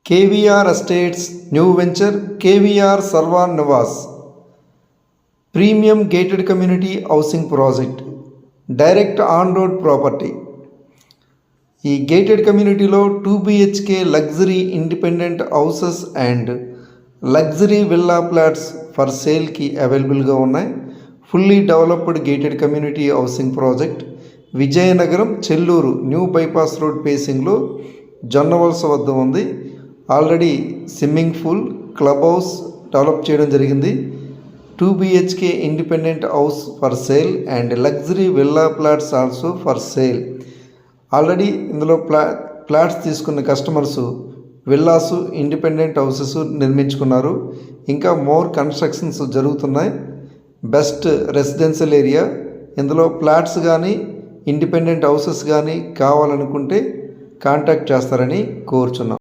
KVR Estates New Venture KVR Sarvan Niwas Premium Gated Community Housing Project Direct On-Road Property. ఈ gated కమ్యూనిటీలో 2 BHK luxury independent houses and luxury villa flats for సేల్కి అవైలబుల్గా ఉన్నాయి. Fully developed gated community housing project Vizianagaram Chelluru new bypass road పేసింగ్లో జొన్నవలస వద్ద ఉంది. Already swimming pool, club house develop చేయడం జరిగింది. 2 BHK independent house for sale and luxury villa flats also for sale. Already ఇందులో flats తీసుకున్న కస్టమర్స్ విల్లాస్, ఇండిపెండెంట్ హౌసెస్ నిర్మించుకున్నారు. ఇంకా more constructions జరుగుతున్నాయి. Best residential area. ఇందులో ఫ్లాట్స్ కానీ ఇండిపెండెంట్ హౌసెస్ కానీ కావాలనుకుంటే కాంటాక్ట్ చేస్తారని కోరుచున్నాం.